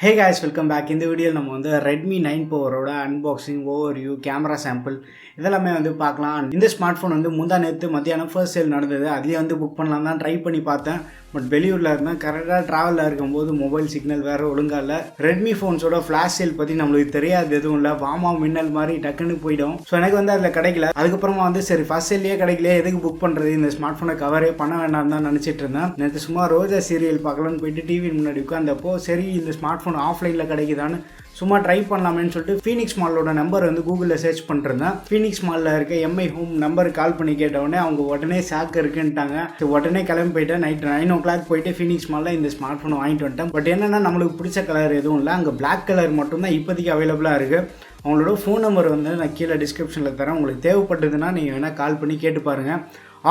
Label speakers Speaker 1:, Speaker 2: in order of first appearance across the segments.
Speaker 1: Hey guys, welcome back. In the video நம்ம வந்து Redmi 9 Powerோட unboxing, overview, camera sample இதெல்லாமே வந்து பார்க்கலாம். இந்த ஸ்மார்ட்ஃபோன் வந்து முந்தா நேத்து மத்தியானம் ஃபர்ஸ்ட் சேல் நடந்தது. அதுலயே வந்து புக் பண்ணலாம் தான் ட்ரை பண்ணி பார்த்தேன். பட் வெளியூர்ல இருந்தேன். கரெக்டா டிராவல்ல இருக்கும்போது மொபைல் சிக்னல் வேற ஒழுங்கா இல்ல. Redmi phoneஸோட ஃபிளாஷ் சேல் பத்தி நம்மளுக்கு தெரியாது எதுவும் இல்ல. வாமா மின்னல் மாதிரி டக்குன்னு போய்டும். ஸோ எனக்கு வந்து அதில் கிடைக்கல. அதுக்கப்புறமா வந்து சரி ஃபர்ஸ்ட் சேல்லையே கிடைக்கல, எதுக்கு புக் பண்ணுறது, இந்த ஸ்மார்ட்ஃபோனை கவரே பண்ண வேண்டாம் தான் நினச்சிட்டு இருந்தேன். நேற்று சும்மா ரோஜா சீரியல் பார்க்கலான்னு போயிட்டு டிவி முன்னாடி உட்காந்தப்போ சரி இந்த ஸ்மார்ட்ஃபோன் ஆஃப்லைனில் கிடைக்குதான்னு சும்மா ட்ரை பண்ணலாமேன்னு சொல்லிட்டு ஃபீனிக்ஸ் மாலோட நம்பர் வந்து கூகுளில் சர்ச் பண்ணிருந்தேன். ஃபீனிக்ஸ் மாலில் இருக்க எம்ஐ ஹோம் நம்பருக்கு கால் பண்ணி கேட்டவுடனே அவங்க உடனே சாக்கு இருக்குன்ட்டாங்க. உடனே கிளம்பி போயிட்டேன். நைட் 9 o'clock போயிட்டு ஃபீனிக்ஸ் மாலில் இந்த ஸ்மார்ட் ஃபோன் வாங்கிட்டு வந்துட்டேன். பட் என்னென்னா நம்மளுக்கு பிடிச்ச கலர் எதுவும் இல்லை, அங்கே பிளாக் கலர் மட்டும்தான் இப்போதைக்கு அவைலபிளாக இருக்குது. அவங்களோட ஃபோன் நம்பர் வந்து நான் கீழே டிஸ்கிரிப்ஷனில் தரேன். உங்களுக்கு தேவைப்பட்டதுன்னா நீங்கள் வேணால் கால் பண்ணி கேட்டு பாருங்கள்.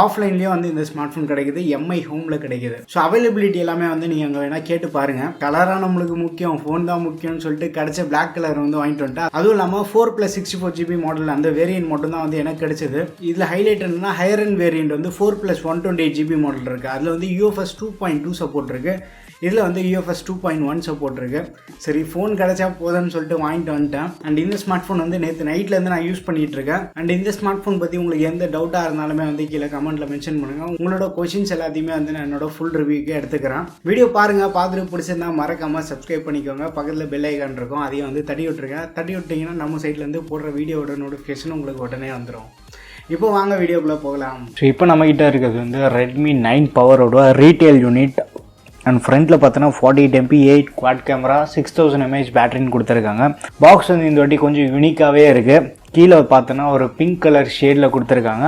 Speaker 1: ஆஃப்லைன்லேயும் வந்து இந்த ஸ்மார்ட் ஃபோன் கிடைக்குது, எம்ஐ ஹோமில் கிடைக்குது. ஸோ அவைலபிலிட்டி எல்லாமே வந்து நீங்கள் அங்கே வேணால் கேட்டு பாருங்கள். கலராக நம்மளுக்கு முக்கியம், ஃபோன் தான் முக்கியம்னு சொல்லிட்டு கிடச்ச பிளாக் கலர் வந்து வாங்கிட்டு வந்துட்டேன். அதுவும் இல்லாமல் 4+64GB மாடல் அந்த வேரியன்ட் மட்டும் தான் வந்து எனக்கு கிடைச்சது. இதில் ஹைலைட் என்னன்னா ஹையர் அண்ட் வேரியன்ட் வந்து 4+128GB மாடல் இருக்குது. அதில் வந்து UFS 2.2 சப்போர்ட் இருக்குது. இதில் வந்து UFS 2.1 சப்போர்ட் இருக்குது. சரி ஃபோன் கிடச்சா போதும்னு சொல்லிட்டு வாங்கிட்டு வந்துட்டேன். அண்ட் இந்த ஸ்மார்ட் ஃபோன் வந்து நேற்று நைட்லேருந்து நான் யூஸ் பண்ணிகிட்டு இருக்கேன். அண்ட் இந்த ஸ்மார்ட் ஃபோன் பற்றி உங்களுக்கு எந்த டவுட்டாக இருந்தாலுமே வந்து கீழே கமெண்ட்டில் மென்ஷன் பண்ணுங்கள். உங்களோட கொஷின்ஸ் எல்லாத்தையுமே வந்து நான் என்னோட ஃபுல் ரிவ்யூக்கு எடுத்துக்கிறேன். வீடியோ பாருங்கள், பார்த்துட்டு பிடிச்சிருந்தா மறக்காமல் சப்ஸ்கிரைப் பண்ணிக்கோங்க. பக்கத்தில் பெல் ஐக்கான் இருக்கும், அதையும் வந்து தட்டி விட்டுருங்க. தட்டி விட்டிங்கன்னா நம்ம சைட்லேருந்து போடுற வீடியோட நோட்டிஃபிகேஷன் உங்களுக்கு உடனே வந்துடும். இப்போ வாங்க வீடியோக்குள்ளே போகலாம். ஸோ இப்போ நம்மகிட்ட இருக்கிறது வந்து Redmi 9 பவரோட ரீட்டெயில் யூனிட். அண்ட் ஃப்ரண்ட்டில் பார்த்தோன்னா 48 MP 8 குவாட் கேமரா 6000 mAh பேட்டரின்னு கொடுத்துருக்காங்க. பாக்ஸ் வந்து இந்த வாட்டி கொஞ்சம் யூனிக்காகவே இருக்குது. கீழே பார்த்தோன்னா ஒரு பிங்க் கலர் ஷேடில் கொடுத்துருக்காங்க.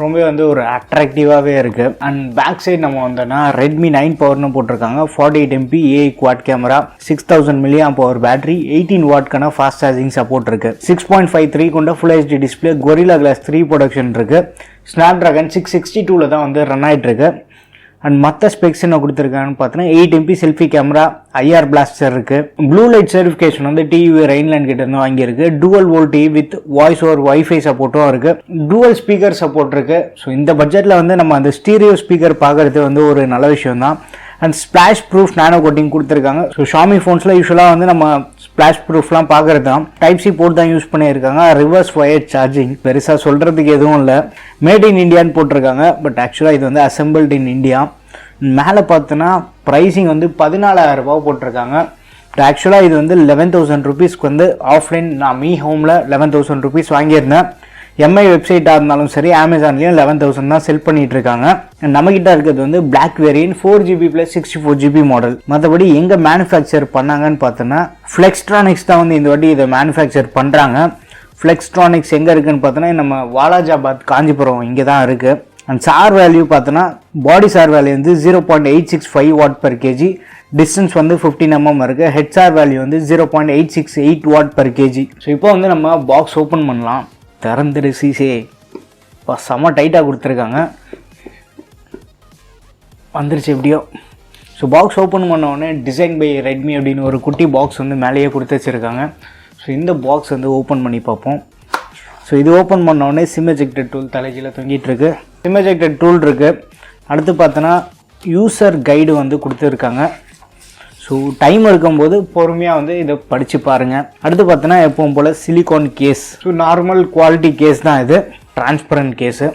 Speaker 1: ரொம்பவே வந்து ஒரு அட்ராக்டிவாகவே இருக்குது. அண்ட் பேக் சைடு நம்ம வந்தோன்னா Redmi 9 பவர்னு போட்டிருக்காங்க. 48 MP 8 quad camera 6000 mAh battery 18 வாட்க்கான ஃபாஸ்ட் சார்ஜிங் சப்போர்ட் இருக்குது. 6.53 கொண்ட full HD display, Gorilla Glass 3 protection இருக்குது. Snapdragon 662 தான் வந்து ரன் ஆகிட்டு இருக்கு. அண்ட் மற்ற ஸ்பெக்ஸ் என்ன கொடுத்துருக்காங்கன்னு பார்த்தீங்கன்னா 8 MP selfie camera, IR plaster இருக்குது. ப்ளூ லைட் சர்டிஃபிகேஷன் வந்து டிவி ரெயின்லேண்ட் கிட்ட இருந்து வாங்கியிருக்கு. Dual volt TV with voice over wifi சப்போர்ட்டும் இருக்குது. டூவல் ஸ்பீக்கர் சப்போர்ட் இருக்குது. ஸோ இந்த பட்ஜெட்டில் வந்து நம்ம அந்த ஸ்டீரியோ ஸ்பீக்கர் பார்க்குறது வந்து ஒரு நல்ல விஷயம் தான். And splash proof nano coating கொடுத்துருக்காங்க. ஸோ ஷாமி ஃபோன்ஸில் யூஸ்வலாக வந்து நம்ம ஸ்பிளாஷ் ப்ரூஃப்லாம் பார்க்குறது தான். டைப் சி போர்ட் தான் யூஸ் பண்ணியிருக்காங்க. ரிவர்ஸ் வயர்ட் சார்ஜிங், பெருசாக சொல்கிறதுக்கு எதுவும் இல்லை. மேட் இன் இண்டியான்னு போட்டிருக்காங்க. பட் ஆக்சுவலாக இது வந்து அசம்பிள்ட் இன் இந்தியா. மேலே பார்த்தோன்னா ப்ரைஸிங் வந்து 14,000 ரூபா போட்டிருக்காங்க. ஆக்சுவலாக இது வந்து 11,000 ருபீஸ்க்கு வந்து ஆஃப்லைன் நான் மீ ஹோமில் 11,000 ருபீஸ் வாங்கியிருந்தேன். எம்ஐ வெப்சைட்டாக இருந்தாலும் சரி, அமேசான்லேயும் 11,000 தான் செல் பண்ணிட்டு இருக்காங்க. நம்மகிட்ட இருக்கிறது வந்து black variant 4GB + 64GB model. மற்றபடி எங்கே மேனுஃபேக்சர் பண்ணாங்கன்னு பார்த்தோன்னா ஃப்ளெக்ஸ்ட்ரானிக்ஸ் தான் வந்து இந்த வாட்டி இதை மேனுஃபேக்சர் பண்ணுறாங்க. ஃப்ளெக்ஸ்ட்ரானிக்ஸ் எங்கே இருக்குன்னு பார்த்தோன்னா நம்ம வாலாஜாபாத் காஞ்சிபுரம் இங்கே தான் இருக்குது. அண்ட் சார் வேல்யூ பார்த்தோன்னா பாடி சார் வேல்யூ வந்து 0.865 வாட் per kg. டிஸ்டன்ஸ் வந்து 15 mm இருக்குது. ஹெட் சார் வேல்யூ வந்து 0.868 வாட் per kg. ஸோ இப்போ வந்து நம்ம பாக்ஸ் ஓப்பன் பண்ணலாம். திறந்துடு சீசே, இப்போ செம்ம டைட்டாக கொடுத்துருக்காங்க. வந்துருச்சு எப்படியோ. ஸோ பாக்ஸ் ஓப்பன் பண்ணோடனே டிசைன் பை ரெட்மி அப்படின்னு ஒரு குட்டி பாக்ஸ் வந்து மேலேயே கொடுத்து வச்சுருக்காங்க. ஸோ இந்த பாக்ஸ் வந்து ஓப்பன் பண்ணி பார்ப்போம். ஸோ இது ஓப்பன் பண்ணோடனே சிம் எஜெக்டர் டூல் தலைகீழ தொங்கிட்டு இருக்கு. சிம் எஜெக்டர் டூல் இருக்குது. அடுத்து பார்த்தோன்னா யூசர் கைடு வந்து கொடுத்துருக்காங்க. ஸோ டைம் இருக்கும்போது பொறுமையாக வந்து இதை படித்து பாருங்கள். அடுத்து பார்த்தோன்னா எப்பவும் போல் silicone case. So normal quality case தான் இது, டிரான்ஸ்பரண்ட் கேஸு.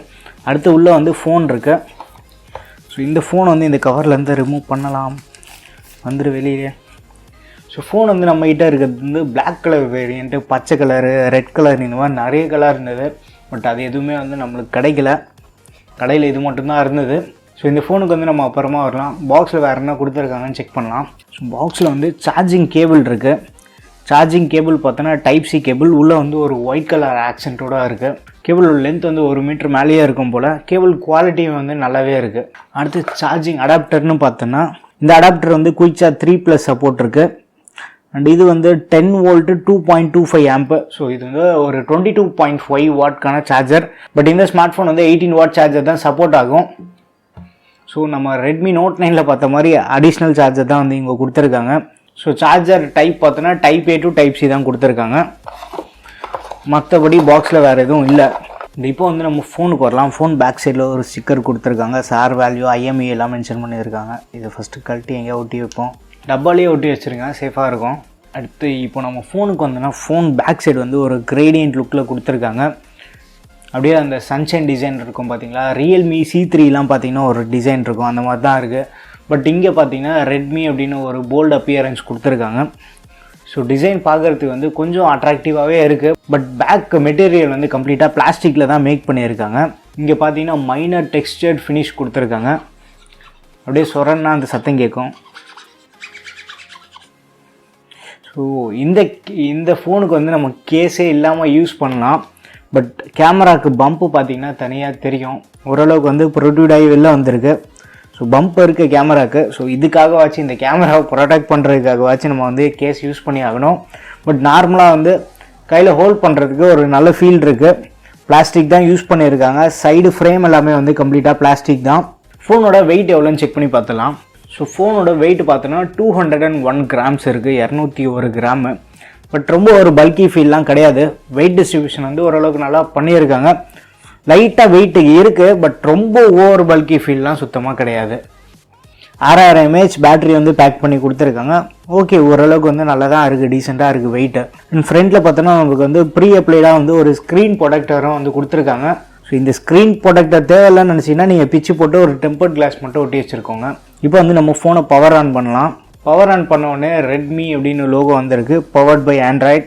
Speaker 1: அடுத்து உள்ளே வந்து ஃபோன் இருக்குது. ஸோ இந்த ஃபோன் வந்து இந்த கவர்லேருந்து ரிமூவ் பண்ணலாம். வந்துடு வெளியே. ஸோ ஃபோன் வந்து நம்மகிட்ட இருக்கிறது வந்து பிளாக் கலர் வேரியண்ட்டு, பச்சை கலரு, ரெட் கலர், இந்த மாதிரி நிறைய கலர் இருந்தது. பட் அது எதுவுமே வந்து நம்மளுக்கு கிடைக்கல. கடையில் இது மட்டும்தான் இருந்தது. ஸோ இந்த ஃபோனுக்கு வந்து நம்ம அப்புறமா வரலாம். பாக்ஸில் வேறு என்ன கொடுத்துருக்காங்கன்னு செக் பண்ணலாம். ஸோ பாக்ஸில் வந்து சார்ஜிங் கேபிள் இருக்குது. சார்ஜிங் கேபிள் பார்த்தோன்னா டைப் சி கேபிள். உள்ளே வந்து ஒரு ஒயிட் கலர் ஆக்சென்ட்டோடு இருக்குது. கேபிளோட லென்த் வந்து 1 மீட்டர் மேலேயே இருக்கும் போல். கேபிள் குவாலிட்டியும் வந்து நல்லாவே இருக்குது. அடுத்து சார்ஜிங் அடாப்டர்னு பார்த்தோன்னா இந்த அடாப்டர் வந்து குயிக் சார்ஜ் 3+ சப்போர்ட் இருக்குது. அண்ட் இது வந்து 10 வோல்ட்டு 2.25 ஆம்ப். ஸோ இது வந்து ஒரு 22.5 வாட்க்கான சார்ஜர். பட் இந்த ஸ்மார்ட் ஃபோன் வந்து 18 வாட் சார்ஜர் தான் சப்போர்ட் ஆகும். ஸோ நம்ம ரெட்மி நோட் 9ல் பார்த்த மாதிரி அடிஷ்னல் சார்ஜர் தான் வந்து இங்கே கொடுத்துருக்காங்க. ஸோ சார்ஜர் டைப் பார்த்தோன்னா type A to type C தான் கொடுத்துருக்காங்க. மற்றபடி பாக்ஸில் வேறு எதுவும் இல்லை. இப்போ வந்து நம்ம ஃபோனுக்கு வரலாம். ஃபோன் பேக் சைடில் ஒரு ஸ்டிக்கர் கொடுத்துருக்காங்க. சார் வேல்யூ, IMEI எல்லாம் மென்ஷன் பண்ணியிருக்காங்க. இதை ஃபஸ்ட்டு கழட்டி எங்கேயா ஒட்டி வைப்போம். டப்பாலேயே ஒட்டி வச்சுருங்க, சேஃபாக இருக்கும். அடுத்து இப்போ நம்ம ஃபோனுக்கு வந்தோன்னா ஃபோன் பேக் சைடு வந்து ஒரு கிரேடியன்ட் லுக்கில் கொடுத்துருக்காங்க. அப்படியே அந்த சன்ஷைன் டிசைன் இருக்கும் பார்த்தீங்களா. ரியல்மி C3லாம் பார்த்தீங்கன்னா ஒரு டிசைன் இருக்கும், அந்த மாதிரி தான் இருக்குது. பட் இங்கே பார்த்தீங்கன்னா ரெட்மி அப்படின்னு ஒரு போல்டு அப்பியரன்ஸ் கொடுத்துருக்காங்க. ஸோ டிசைன் பார்க்குறதுக்கு வந்து கொஞ்சம் அட்ராக்டிவாகவே இருக்குது. பட் பேக் மெட்டீரியல் வந்து கம்ப்ளீட்டாக பிளாஸ்டிக்கில் தான் மேக் பண்ணியிருக்காங்க. இங்கே பார்த்தீங்கன்னா மைனர் டெக்ஸ்டர்ட் ஃபினிஷ் கொடுத்துருக்காங்க. அப்படியே சொரன்னா அந்த சத்தம் கேட்கும். ஸோ இந்த ஃபோனுக்கு வந்து நம்ம கேஸே இல்லாமல் யூஸ் பண்ணலாம். பட் கேமராவுக்கு பம்ப்பு பார்த்திங்கன்னா தனியாக தெரியும். ஓரளவுக்கு வந்து ப்ரொடியூட் ஆகி வெளில வந்திருக்கு. ஸோ பம்ப் இருக்குது கேமராவுக்கு. ஸோ இதுக்காகவாச்சும் இந்த கேமராவை ப்ரொடெக்ட் பண்ணுறதுக்காகவாச்சும் நம்ம வந்து கேஸ் யூஸ் பண்ணி ஆகணும். பட் நார்மலாக வந்து கையில் ஹோல்ட் பண்ணுறதுக்கு ஒரு நல்ல ஃபீல் இருக்குது. பிளாஸ்டிக் தான் யூஸ் பண்ணியிருக்காங்க. சைடு ஃப்ரேம் எல்லாமே வந்து கம்ப்ளீட்டாக பிளாஸ்டிக் தான். ஃபோனோட வெயிட் எவ்வளோன்னு செக் பண்ணி பார்த்தலாம். ஸோ ஃபோனோட வெயிட் பார்த்தோன்னா 201 கிராம்ஸ் இருக்குது, 201 கிராமு. பட் ரொம்ப ஒரு பல்கி ஃபீல்லாம் கிடையாது. வெயிட் டிஸ்ட்ரிபியூஷன் வந்து ஓரளவுக்கு நல்லா பண்ணியிருக்காங்க. லைட்டாக வெயிட்டு இருக்குது, பட் ரொம்ப ஓவர் பல்கி ஃபீல்லாம் சுத்தமாக கிடையாது. 6000 mAh பேட்டரி வந்து பேக் பண்ணி கொடுத்துருக்காங்க. ஓகே, ஓரளவுக்கு வந்து நல்லா தான் இருக்குது, டீசெண்டாக இருக்குது வெயிட்டு. அண்ட் ஃப்ரண்ட்டில் பார்த்தோன்னா நமக்கு வந்து ப்ரீ அப்ளைடாக வந்து ஒரு ஸ்க்ரீன் ப்ரொடெக்டரும் வந்து கொடுத்துருக்காங்க. ஸோ இந்த ஸ்க்ரீன் ப்ரொடெக்டர் தேவையில்லைன்னு நினச்சிங்கன்னா நீங்கள் பிச்சு போட்டு ஒரு டெம்பர்ட் கிளாஸ் மட்டும் ஒட்டி வச்சுருக்கோங்க. இப்போ வந்து நம்ம ஃபோனை பவர் ஆன் பண்ணலாம். பவர் ஆன் பண்ண உடனே ரெட்மி அப்படின்னு லோகோ வந்திருக்கு, பவர்ட் பை ஆண்ட்ராய்ட்.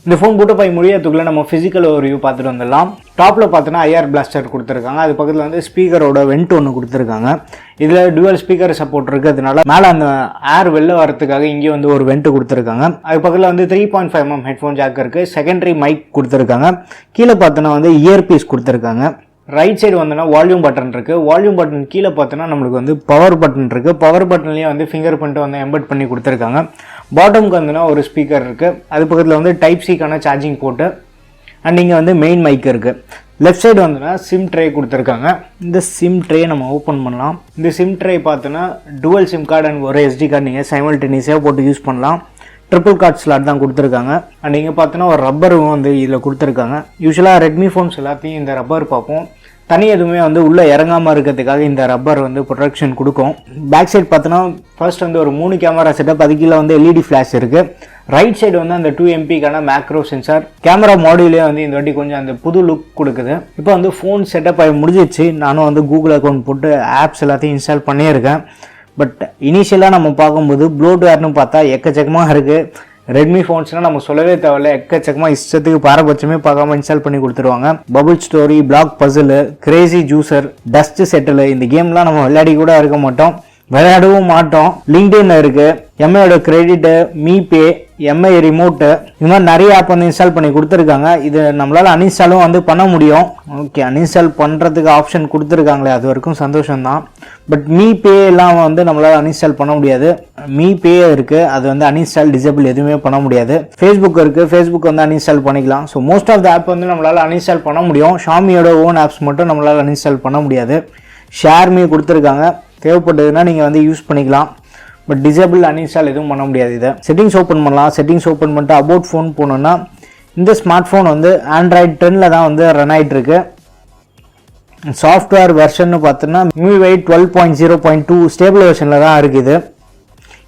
Speaker 1: இந்த ஃபோன் பூட்ட போய் முடியறதுக்குள்ளே நம்ம ஃபிசிக்கல் ஓவர்வியூ பார்த்துட்டு வந்துடலாம். டாப்பில் பார்த்தோன்னா ஐஆர் பிளாஸ்டர் கொடுத்துருக்காங்க. அது பக்கத்தில் வந்து ஸ்பீக்கரோட வெண்ட் ஒன்று கொடுத்துருக்காங்க. இதில் டுவல் ஸ்பீக்கர் சப்போர்ட் இருக்கிறதுனால மேலே அந்த ஏர் வெளில வரதுக்காக இங்கே வந்து ஒரு வெண்ட் கொடுத்துருக்காங்க. அது பக்கத்தில் வந்து 3.5 mm ஹெட்ஃபோன் ஜாக் இருக்குது. செகண்டரி மைக் கொடுத்துருக்காங்க. கீழே பார்த்தோன்னா வந்து இயர் பீஸ் கொடுத்துருக்காங்க. ரைட் சைடு வந்தோன்னா வால்யூம் பட்டன் இருக்குது. வால்யூம் பட்டன் கீழே பார்த்தோன்னா நம்மளுக்கு வந்து பவர் பட்டன் இருக்குது. பவர் பட்டன்லேயே வந்து ஃபிங்கர் பிரிண்ட் வந்து எம்பெட் பண்ணி கொடுத்துருக்காங்க. பாட்டமுக்கு வந்தோன்னா ஒரு ஸ்பீக்கர் இருக்குது. அது பக்கத்தில் வந்து டைப் சிக்கான சார்ஜிங் போட்டு அண்ட் இங்கே வந்து மெயின் மைக் இருக்குது. லெஃப்ட் சைடு வந்தோன்னா சிம் ட்ரே கொடுத்துருக்காங்க. இந்த சிம் ட்ரே நம்ம ஓப்பன் பண்ணலாம். இந்த சிம் ட்ரே பார்த்தோன்னா டுவல் சிம் கார்டு அண்ட் ஒரு SD கார்டு நீங்கள் சைமல்டேனியஸாக போட்டு யூஸ் பண்ணலாம். ட்ரிபிள் கார்ட் ஸ்லாட் தான் கொடுத்துருக்காங்க. அண்ட் இங்கே பார்த்தோன்னா ஒரு ரப்பரும் வந்து இதில் கொடுத்துருக்காங்க. யூஸ்வலாக ரெட்மி ஃபோன்ஸ் எல்லாத்தையும் இந்த ரப்பர் பார்ப்போம். தனி எதுவுமே வந்து உள்ளே இறங்காமல் இருக்கிறதுக்காக இந்த ரப்பர் வந்து ப்ரொடெக்ஷன் கொடுக்கும். பேக் சைடு பார்த்தோன்னா ஃபர்ஸ்ட் வந்து ஒரு 3 கேமரா செட்டப், அது கீழே வந்து LED ஃப்ளாஷ் இருக்குது. ரைட் சைடு வந்து அந்த 2 MP மேக்ரோ சென்சார். கேமரா மாடியூலே வந்து இந்த வாட்டி கொஞ்சம் அந்த புது லுக் கொடுக்குது. இப்போ வந்து ஃபோன் செட்டப் ஆகி முடிஞ்சிச்சு. நானும் வந்து கூகுள் அக்கௌண்ட் போட்டு ஆப்ஸ் எல்லாத்தையும் இன்ஸ்டால் பண்ணியிருக்கேன். பட் இனிஷியலாக நம்ம பார்க்கும்போது ப்ளோட்வேர்னு பார்த்தா எக்கச்சக்கமாக இருக்குது. ரெட்மி ஃபோன்ஸ்னால் நம்ம சொல்லவே தேவையில்ல, எக்கச்சக்கமாக இஷ்டத்துக்கு பாரபட்சமே பார்க்காம இன்ஸ்டால் பண்ணி கொடுத்துருவாங்க. Bubble story, block puzzle, crazy juicer, dust settle, இந்த கேம்லாம் நம்ம விளையாடி கூட இருக்க மாட்டோம், விளையாடவும் மாட்டோம். லிங்க்டின் இருக்குது, எம்ஐயோட கிரெடிட்டு, மீபே, எம்ஐ ரிமோட்டு, இது மாதிரி நிறைய ஆப் வந்து இன்ஸ்டால் பண்ணி கொடுத்துருக்காங்க. இது நம்மளால் அன்இன்ஸ்டாலும் வந்து பண்ண முடியும். ஓகே, அன்இன்ஸ்டால் பண்ணுறதுக்கு ஆப்ஷன் கொடுத்துருக்காங்களே, அது வரைக்கும் சந்தோஷம்தான். பட் மீபே எல்லாம் வந்து நம்மளால் அன்இன்ஸ்டால் பண்ண முடியாது. மீபே இருக்குது, அது வந்து அன்இன்ஸ்டால் டிசேபிள் எதுவுமே பண்ண முடியாது. ஃபேஸ்புக் இருக்குது, ஃபேஸ்புக் வந்து அன்இன்ஸ்டால் பண்ணிக்கலாம். So most of the app வந்து நம்மளால் அன்இன்ஸ்டால் பண்ண முடியும். ஷாமியோட ஓன் ஆப்ஸ் மட்டும் நம்மளால் அன்இன்ஸ்டால் பண்ண முடியாது. ஷேர்மி கொடுத்துருக்காங்க, தேவைப்பட்டதுன்னா நீங்கள் வந்து யூஸ் பண்ணிக்கலாம். பட் டிசேபிள் அன்இன்ஸ்டால் எதுவும் பண்ண முடியாது. இதை செட்டிங்ஸ் ஓப்பன் பண்ணலாம். செட்டிங்ஸ் ஓப்பன் பண்ணிட்டு அபவுட் ஃபோன் போனோன்னா இந்த ஸ்மார்ட் ஃபோன் வந்து ஆண்ட்ராய்டு 10 தான் வந்து ரன் ஆகிட்டு இருக்கு. சாஃப்ட்வேர் வெர்ஷன் பார்த்தோன்னா MIUI 12.0.2 ஸ்டேபிள் வெர்ஷனில் தான் இருக்குது.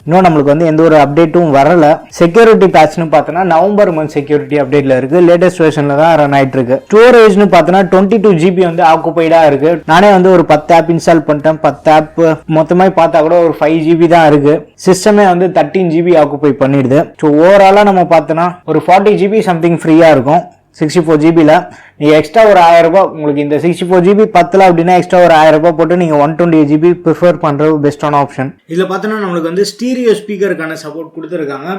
Speaker 1: இன்னும் நம்மளுக்கு வந்து எந்த ஒரு அப்டேட்டும் வரல. செக்யூரிட்டி பேட்ச்னு பார்த்தோன்னா நவம்பர் மந்த் செக்யூரிட்டி அப்டேட்ல இருக்கு. லேட்டஸ்ட் வெர்ஷன்ல தான் ரன் ஆயிட்டு இருக்கு. ஸ்டோரேஜ்னு பார்த்தோன்னா 22 GB வந்து ஆக்குபைடா இருக்கு. நானே வந்து ஒரு 10 ஆப் இன்ஸ்டால் பண்ணிட்டேன். 10 ஆப் மொத்தமாக பார்த்தா கூட ஒரு 5 GB தான் இருக்கு. சிஸ்டமே வந்து 13 GB ஆக்குபை பண்ணிடுது. ஸோ ஓவராலாக நம்ம பார்த்தோன்னா ஒரு 40 GB சம்திங் ஃப்ரீயா இருக்கும் 64 GBல. நீங்கள் எக்ஸ்ட்ரா ஒரு 1000 ரூபாய், உங்களுக்கு இந்த 64 GB பத்தல அப்படின்னா எக்ஸ்ட்ரா ஒரு 1000 ரூபாய் போட்டு நீங்கள் 128 GB ப்ரிஃபர் பண்ணுறது பெஸ்ட்டான ஆப்ஷன். இதில் பார்த்தோன்னா நம்மளுக்கு வந்து ஸ்டீரியோ ஸ்பீக்கருக்கான சப்போர்ட் கொடுத்துருக்காங்க.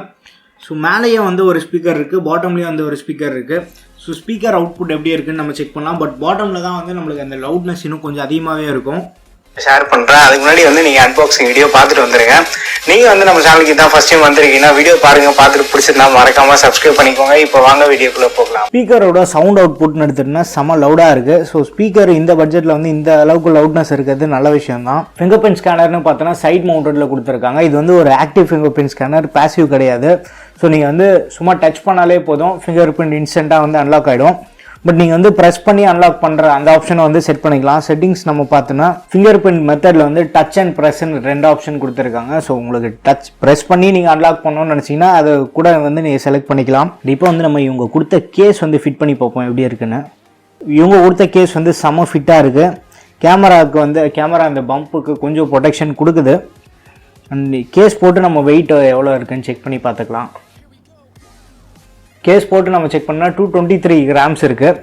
Speaker 1: ஸோ மேலேயே வந்து ஒரு ஸ்பீக்கர் இருக்குது, பாட்டம்லேயே வந்து ஒரு ஸ்பீக்கர் இருக்குது. ஸோ ஸ்பீக்கர் அவுட்புட் எப்படி இருக்குன்னு நம்ம செக் பண்ணலாம். பட் பாட்டமில் தான் வந்து நம்மளுக்கு அந்த லவுட்னஸ் இன்னும் கொஞ்சம் அதிகமாகவே இருக்கும். ஷேர் பண்ணுறேன். அதுக்கு முன்னாடி வந்து நீங்கள் அன்பாக்சிங் வீடியோ பார்த்துட்டு வந்துருங்க. நீங்கள் வந்து நம்ம சேனலுக்கு தான் ஃபர்ஸ்ட் டைம் வந்திருக்கீங்கன்னா வீடியோ பாருங்க, பார்த்துட்டு பிடிச்சிருந்தா மறக்காம சப்ஸ்கிரைப் பண்ணிக்கோங்க. இப்போ வாங்க வீடியோக்குள்ளே போகலாம். ஸ்பீக்கரோட சவுண்ட் அவுட்புட்னு எடுத்துட்டுனா செம லவுடாக இருக்குது. ஸோ ஸ்பீக்கர் இந்த பட்ஜெட்டில் வந்து இந்த அளவுக்கு லவுட்னஸ் இருக்கிறது நல்ல விஷயம் தான். ஃபிங்கர் பிரிண்ட் ஸ்கேனர்னு பார்த்தோன்னா சைட் மவுண்டடில் கொடுத்துருக்காங்க. இது வந்து ஒரு active finger print scanner, passive கிடையாது. ஸோ நீங்கள் வந்து சும்மா டச் பண்ணாலே போதும், ஃபிங்கர் பிரிண்ட் இன்ஸ்டண்ட்டாக வந்து அன்லாக் ஆகிடும். பட் நீங்கள் வந்து ப்ரெஸ் பண்ணி அன்லாக் பண்ணுற அந்த ஆப்ஷனை வந்து செட் பண்ணிக்கலாம். செட்டிங்ஸ் நம்ம பார்த்தோன்னா ஃபிங்கர் பிரிண்ட் மெத்தடில் வந்து டச் அண்ட் ப்ரெஸ்ன்னு 2 ஆப்ஷன் கொடுத்துருக்காங்க. ஸோ உங்களுக்கு டச் ப்ரெஸ் பண்ணி நீங்கள் அன்லாக் பண்ணணும்னு நினச்சிங்கன்னா அதை கூட வந்து நீங்கள் செலக்ட் பண்ணிக்கலாம். இப்போ வந்து நம்ம இவங்க கொடுத்த கேஸ் வந்து ஃபிட் பண்ணி பார்ப்போம் எப்படி இருக்குன்னு. இவங்க கொடுத்த கேஸ் வந்து செம்ம ஃபிட்டாக இருக்குது. கேமராவுக்கு வந்து கேமரா அந்த பம்புக்கு கொஞ்சம் ப்ரொடெக்ஷன் கொடுக்குது. அண்ட் கேஸ் போட்டு நம்ம வெயிட் எவ்வளோ இருக்குன்னு செக் பண்ணி பார்த்துக்கலாம். கேஸ் போட்டு நம்ம செக் பண்ணால் 223 கிராம்ஸ் இருக்குது.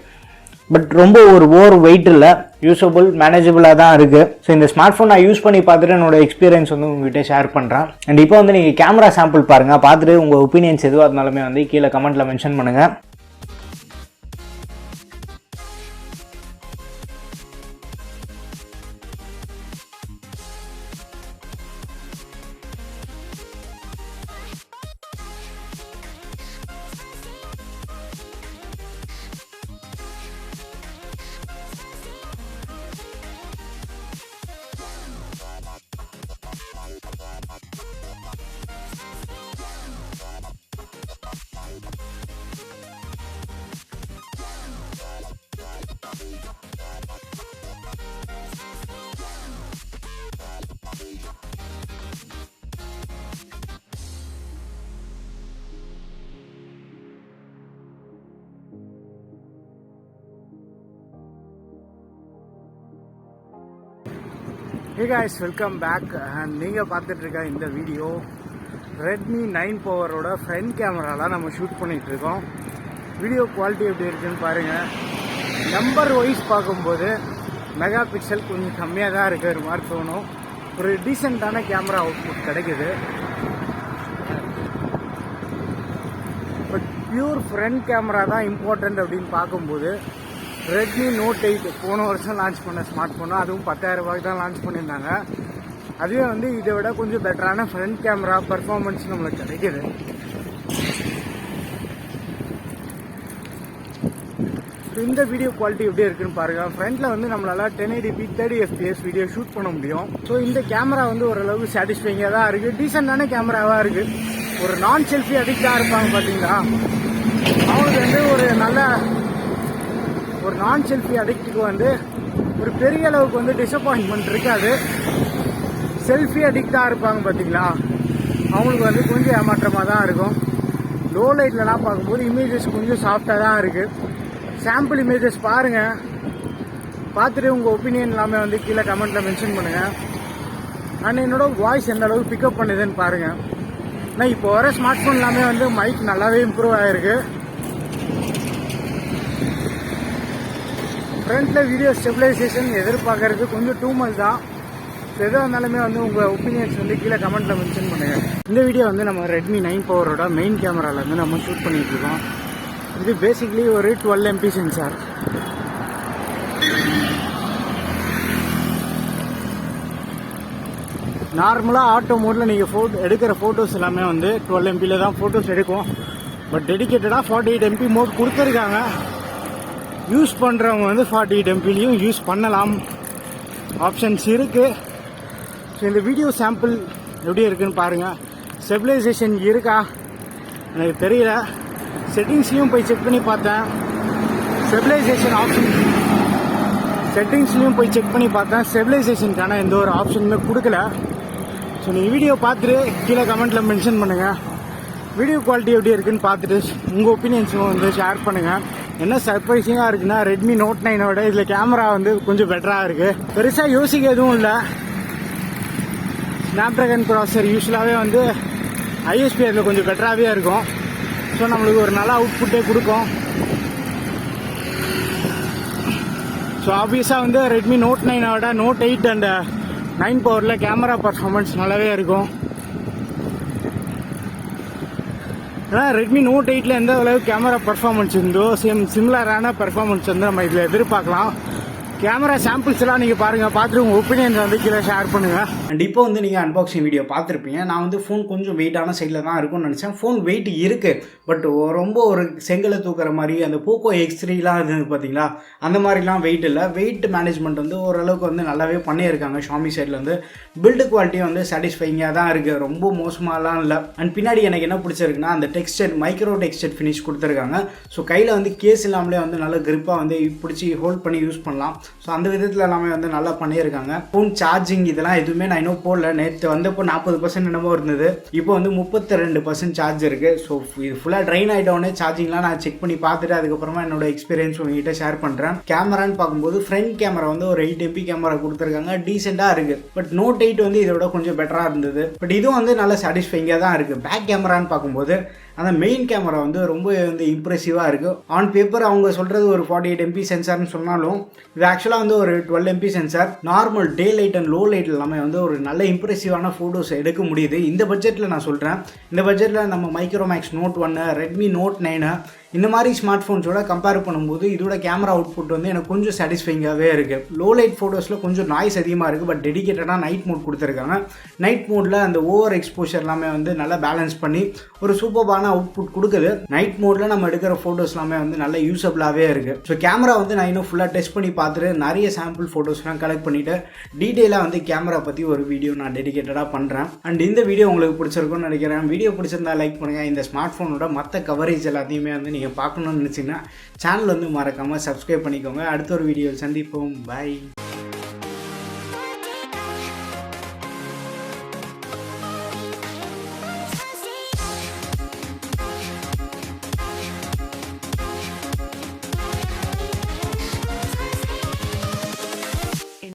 Speaker 1: பட் ரொம்ப ஒரு ஓவர் வெயிட் இல்லை, யூஸபிள் மேனேஜபிளாக தான் இருக்குது. ஸோ இந்த ஸ்மார்ட் ஃபோன் நான் யூஸ் பண்ணி பார்த்துட்டு என்னோட எக்ஸ்பீரியன்ஸ் வந்து உங்கள்கிட்ட ஷேர் பண்ணுறேன். அண்ட் இப்போ வந்து நீங்கள் கேமரா சாம்பிள் பாருங்கள், பார்த்துட்டு உங்கள் ஒப்பீனியன்ஸ் எதுவாக இருந்தாலுமே வந்து கீழே கமெண்ட்டில் மென்ஷன் பண்ணுங்கள். Hey guys, welcome back. And நீங்கள் பார்த்துட்டு இருக்க இந்த வீடியோ Redmi 9 பவரோட ஃப்ரண்ட் கேமராலாம் நம்ம ஷூட் பண்ணிகிட்ருக்கோம். வீடியோ குவாலிட்டி எப்படி இருக்குன்னு பாருங்கள். நம்பர் வைஸ் பார்க்கும்போது மெகா பிக்சல் கொஞ்சம் கம்மியாக தான் இருக்கிற மாதிரி தோணும். ஒரு டீசெண்டான கேமரா அவுட்புட் கிடைக்குது. பட் பியூர் ஃப்ரண்ட் கேமரா தான் இம்பார்ட்டண்ட் அப்படின்னு பார்க்கும்போது Redmi Note 8 போன வருஷம் லான்ச் பண்ண ஸ்மார்ட் ஃபோனு, அதுவும் 10,000 ரூபாய்க்கு தான் லான்ச் பண்ணியிருந்தாங்க. அதுவே வந்து இதை விட கொஞ்சம் பெட்டரான ஃப்ரண்ட் கேமரா பர்ஃபார்மன்ஸ் நம்மளுக்கு கிடைக்கிது. இந்த வீடியோ குவாலிட்டி எப்படி இருக்குன்னு பாருங்கள். ஃப்ரண்ட்டில் வந்து நம்மளால் 1080p 30 fps வீடியோ ஷூட் பண்ண முடியும். ஸோ இந்த கேமரா வந்து ஓரளவுக்கு சாட்டிஸ்ஃபைங்காக தான் இருக்குது, டீசெண்டான கேமராவாக இருக்குது. ஒரு நான் செல்ஃபி அடிக்டாக இருப்பாங்க பார்த்தீங்களா, அவங்களுக்கு வந்து ஒரு நான் செல்ஃபி அடிக்ட்டுக்கு வந்து ஒரு பெரிய அளவுக்கு வந்து டிசப்பாயின்மெண்ட் இருக்காது. செல்ஃபி அடிக்டாக இருப்பாங்க பார்த்தீங்களா, அவங்களுக்கு வந்து கொஞ்சம் ஏமாற்றமாக தான் இருக்கும். லோ லைட்லலாம் பார்க்கும்போது இமேஜஸ் கொஞ்சம் சாஃப்டாக தான் இருக்குது. சாம்பிள் இமேஜஸ் பாருங்கள், பார்த்துட்டு உங்கள் ஒப்பீனியன் எல்லாமே வந்து கீழே கமெண்ட்டில் மென்ஷன் பண்ணுங்கள். அண்ட் என்னோட வாய்ஸ் எந்த அளவுக்கு பிக்கப் பண்ணுதுன்னு பாருங்கள். ஆனால் இப்போ வர ஸ்மார்ட் ஃபோன் எல்லாமே வந்து மைக் நல்லாவே இம்ப்ரூவ் ஆகிருக்கு. ஃப்ரண்ட்டில் வீடியோ ஸ்டெபிலைசேஷன் எதிர்பார்க்கறது கொஞ்சம் டூ மச் தான். எதாக இருந்தாலுமே வந்து உங்கள் ஒப்பீனியன்ஸ் வந்து கீழே கமெண்ட்டில் மென்ஷன் பண்ணுங்கள். இந்த வீடியோ வந்து நம்ம Redmi 9 பவரோட மெயின் கேமராலேருந்து நம்ம ஷூட் பண்ணிகிட்டு இருக்கோம். இது பேசிக்லி ஒரு 12 MP சென்சார். நார்மலாக ஆட்டோ மோடில் நீங்கள் எடுக்கிற ஃபோட்டோஸ் எல்லாமே வந்து 12 MPயில் தான் ஃபோட்டோஸ் எடுக்கும். பட் டெடிக்கேட்டடாக 48 MP மோட் கொடுத்துருக்காங்க. யூஸ் பண்ணுறவங்க வந்து 48 MPலையும் யூஸ் பண்ணலாம், ஆப்ஷன்ஸ் இருக்குது. ஸோ இந்த வீடியோ சாம்பிள் எப்படி இருக்குன்னு பாருங்கள். ஸ்டெபிலைசேஷன் இருக்கா எனக்கு தெரியல. செட்டிங்ஸ்லையும் போய் செக் பண்ணி பார்த்தேன், செட்டிங்ஸ்லையும் போய் செக் பண்ணி பார்த்தேன், ஸ்டெபிலைசேஷனுக்கான எந்த ஒரு ஆப்ஷனுமே கொடுக்கல. ஸோ நீங்கள் வீடியோ பார்த்துட்டு கீழே கமெண்ட்டில் மென்ஷன் பண்ணுங்கள். வீடியோ குவாலிட்டி எப்படி இருக்குன்னு பார்த்துட்டு உங்கள் ஒப்பீனியன்ஸும் வந்து ஷேர் பண்ணுங்கள். என்ன சர்ப்ரைசிங்காக இருக்குன்னா Redmi Note 9ஓட இதில் கேமரா வந்து கொஞ்சம் பெட்டராக இருக்குது. பெருசாக யோசிக்க எதுவும் இல்லை. ஸ்னாப்ட்ராகன் ப்ராசஸர் யூஸ்வலாகவே வந்து ஐஎஸ்பி அதில் கொஞ்சம் பெட்டராகவே இருக்கும். ஸோ நம்மளுக்கு ஒரு நல்ல அவுட்புட்டே கொடுக்கும். ஸோ ஆப்வியஸாக வந்து Redmi Note 9ஓட Note 8 அண்ட் 9 பவரில் கேமரா பர்ஃபார்மன்ஸ் நல்லாவே இருக்கும். ஆனால் Redmi Note 8ல் எந்த அளவுக்கு கேமரா பர்ஃபார்மன்ஸ் இருந்தோ சிமிலரான பர்ஃபார்மன்ஸ் வந்து நம்ம இதில் எதிர்பார்க்கலாம். கேமரா சாம்பிள்ஸ்லாம் நீங்கள் பாருங்கள், பார்த்துட்டு உங்கள் ஒப்பீனியன் வந்து கீழே ஷேர் பண்ணுங்கள். அண்ட் இப்போ வந்து நீங்கள் அன்பாக்சிங் வீடியோ பார்த்துருப்பீங்க. நான் வந்து ஃபோன் கொஞ்சம் வெயிட்டான சைடில் தான் இருக்கும்னு நினச்சேன். ஃபோன் வெயிட் இருக்குது, பட் ரொம்ப ஒரு செங்கலை தூக்குற மாதிரி அந்த போக்கோ X3லாம் இருந்தது பார்த்தீங்களா, அந்த மாதிரிலாம் வெயிட் இல்லை. வெயிட் மேனேஜ்மெண்ட் வந்து ஓரளவுக்கு வந்து நல்லாவே பண்ணியிருக்காங்க ஷாமி சைடில் வந்து. பில்டு குவாலிட்டியும் வந்து சாட்டிஸ்ஃபைங்காக தான் இருக்குது, ரொம்ப மோசமாலாம் இல்லை. அண்ட் பின்னாடி எனக்கு என்ன பிடிச்சிருக்குன்னா அந்த டெக்ஸ்டர் மைக்ரோ டெக்ஸ்டர் ஃபினிஷ் கொடுத்துருக்காங்க. ஸோ கையில் வந்து கேஸ் இல்லாமலே வந்து நல்ல கிரிப்பாக வந்து பிடிச்சி ஹோல்ட் பண்ணி யூஸ் பண்ணலாம். ஸோ அந்த விதத்தில் எல்லாமே வந்து நல்லா பண்ணியிருக்காங்க. ஃபோன் சார்ஜிங் இதெல்லாம் எதுவுமே நான் இன்னும் போடல. நேற்று வந்தப்போ 40% என்னமோ இருந்தது, இப்போ வந்து 32% சார்ஜ் இருக்குது. ஸோ இது ஃபுல்லாக ட்ரைன் ஆகிட்டோடனே சார்ஜிங்லாம் நான் செக் பண்ணி பார்த்துட்டு அதுக்கப்புறமா என்னோட எக்ஸ்பீரியன்ஸ் உங்ககிட்ட ஷேர் பண்ணுறேன். கேமரான்னு பார்க்கும்போது ஃப்ரண்ட் கேமரா வந்து ஒரு 8 MP கேமரா கொடுத்துருக்காங்க, டீசெண்டாக இருக்குது. பட் நோட் 8 வந்து இதோட கொஞ்சம் பெட்டராக இருந்தது, பட் இதுவும் வந்து நல்ல சாட்டிஸ்ஃபைங்காக தான் இருக்குது. பேக் கேமரான்னு பார்க்கும்போது அந்த மெயின் கேமரா வந்து ரொம்ப வந்து இம்ப்ரெசிவாக இருக்குது. ஆன் பேப்பர் அவங்க சொல்கிறது ஒரு 48 MP சென்சார்னு சொன்னாலும் இது ஆக்சுவலாக வந்து ஒரு 12 MP sensor. Normal day light and low light எல்லாமே வந்து ஒரு நல்ல இம்ப்ரெசிவான ஃபோட்டோஸ் எடுக்க முடியுது. இந்த பட்ஜெட்டில் நான் சொல்கிறேன், இந்த பட்ஜெட்டில் நம்ம மைக்ரோமேக்ஸ் Note 1, ரெட்மி Note 9 இந்த மாதிரி ஸ்மார்ட் ஃபோன்ஸோட கம்பேர் பண்ணும்போது இதோட கேமரா அவுட்புட் வந்து எனக்கு கொஞ்சம் சாட்டிஸ்ஃபைங்காகவே இருக்குது. லோ லைட் ஃபோட்டோஸில் கொஞ்சம் நாய்ஸ் அதிகமாக இருக்குது, பட் டெடிக்கேட்டடாக நைட் மோட் கொடுத்துருக்காங்க. நைட் மோடில் அந்த ஓவர் எக்ஸ்போஷர் எல்லாமே வந்து நல்லா பேலன்ஸ் பண்ணி ஒரு சூப்பர்பான அவுட்புட் கொடுக்குது. நைட் மோடில் நம்ம எடுக்கிற ஃபோட்டோஸ் எல்லாமே வந்து நல்ல யூஸபிளாகவே இருக்குது. ஸோ கேமரா வந்து நான் இன்னும் ஃபுல்லாக டெஸ்ட் பண்ணி பார்த்துட்டு நிறைய சாம்பிள் ஃபோட்டோஸ்லாம் கலெக்ட் பண்ணிவிட்டு டீட்டெயிலாக வந்து கேமரா பற்றி ஒரு வீடியோ நான் டெடிக்கேட்டடாக பண்ணுறேன். அண்ட் இந்த வீடியோ உங்களுக்கு பிடிச்சிருக்கும்னு நினைக்கிறேன். வீடியோ பிடிச்சிருந்தா லைக் பண்ணுங்கள். இந்த ஸ்மார்ட் ஃபோனோட மற்ற கவரேஜ் எல்லாத்தையுமே வந்து நீங்கள் பார்க்கணும்னு நினச்சிங்கன்னா சேனல் வந்து மறக்காமல் சப்ஸ்கிரைப் பண்ணிக்கோங்க. அடுத்த ஒரு வீடியோவில் சந்திப்போம். பை.